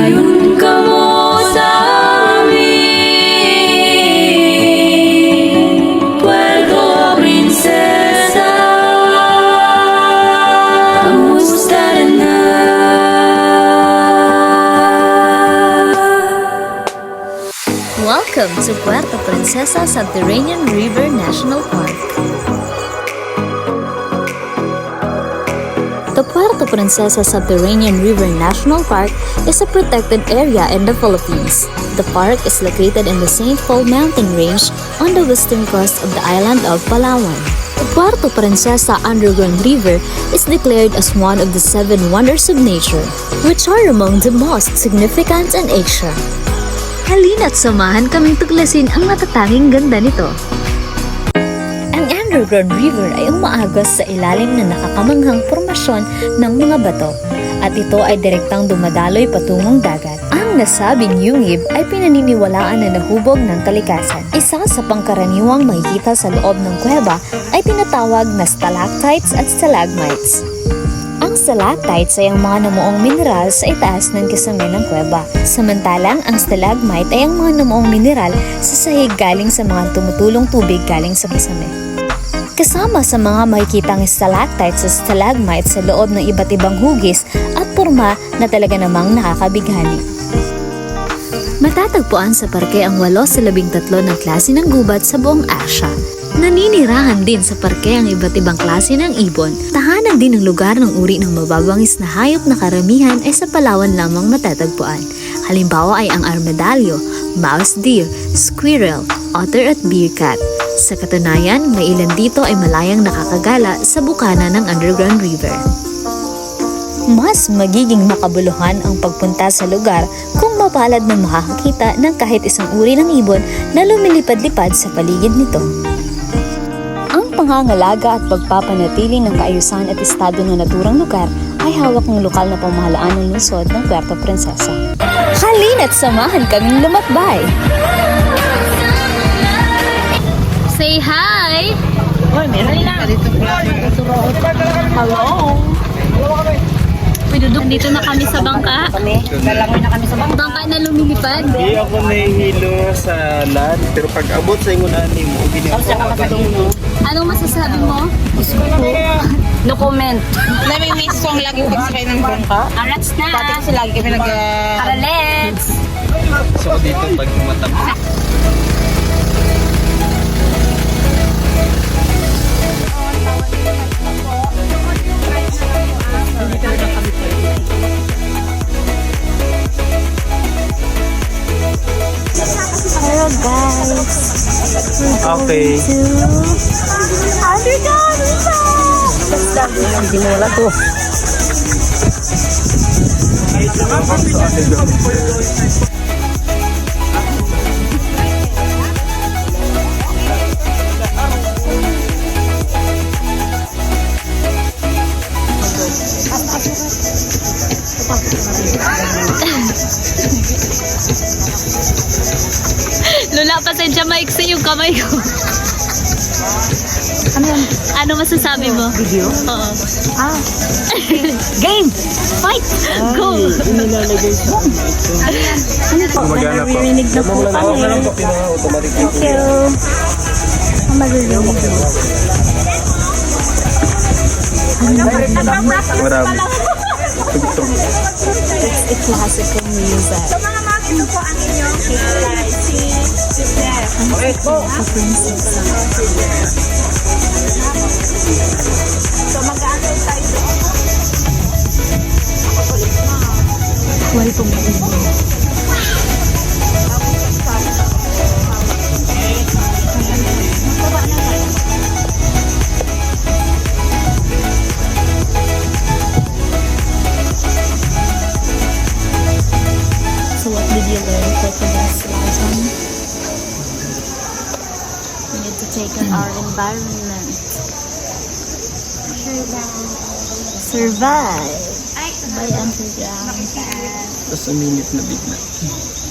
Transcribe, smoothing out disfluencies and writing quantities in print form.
Dayon ka mo sa amin, Puerto Princesa. Kamusta na? Welcome to Puerto Princesa Subterranean River National Park. The Puerto Princesa Subterranean River National Park is a protected area in the Philippines. The park is located in the St. Paul mountain range on the western coast of the island of Palawan. The Puerto Princesa Underground River is declared as one of the 7 wonders of nature, which are among the most significant in Asia. Halina't samahan kaming tuklasin ang natatanging ganda nito. Ang underground river ay umaagos sa ilalim na nakakamanghang formasyon ng mga bato at ito ay direktang dumadaloy patungong dagat. Ang nasabing yungib ay pinaniniwalaan na nahubog ng kalikasan. Isa sa pangkaraniwang makikita sa loob ng kuweba ay tinatawag na stalactites at stalagmites. Ang stalactites ay ang mga namuong mineral sa itaas ng kisame ng kuweba. Samantalang ang stalagmite ay ang mga namuong mineral sa sahig galing sa mga tumutulong tubig galing sa kisame. Kasama sa mga makikitang stalactites at stalagmites sa loob ng iba't ibang hugis at porma na talaga namang nakakabighani. Matatagpuan sa parke ang 8 sa 13 ng klase ng gubat sa buong Asia. Naninirahan din sa parke ang iba't ibang klase ng ibon. Tahanan din ang lugar ng uri ng mababangis na hayop na karamihan ay sa Palawan lamang matatagpuan. Halimbawa ay ang armadillo, mouse deer, squirrel, otter at bear cat. Sa katunayan, may ilan dito ay malayang nakakagala sa bukana ng underground river. Mas magiging makabuluhan ang pagpunta sa lugar kung mapalad na makakakita ng kahit isang uri ng ibon na lumilipad-lipad sa paligid nito. Ang pangangalaga at pagpapanatili ng kaayusan at estado ng naturang lugar ay hawak ng lokal na pamahalaan ng lungsod ng Puerto Princesa. Halina't samahan kaming lumakbay! Say hi! Hoy, meron lang. Hello! Pidudok dito na kami sa bangka. Lalangoy na kami sa bangka. Bangka na lumilipad. Hindi ako nahihilo sa land, pero pag abot sa ingon ani mo, Siya ka makatulong. Anong masasabi mo? No comment. Nami-miss ko ang laging pagsakay ng bangka. Arats na! Pati kasi lagi kami nag... Tara, let's! So dito pag matapos. Hello guys! Okay. Underground river! Hindi mo wala to. Lula, pasensya maiksi yung kamay ko. Ano yan? Ano masasabi mo? Video? Oo. Ah. Game! Fight! Go! Ano po? Gumagana pa. Naririnig na po kami. Thank you. Ang maririnig. Marami. Tugtog. It's a classical music. So mga makino po ang inyong si Joseph. So mag-aantay tayo doon. Wala pong So what did you learn for today's lesson? We need to take care of our environment. Survive. By underground. Tapos a minute na bigla.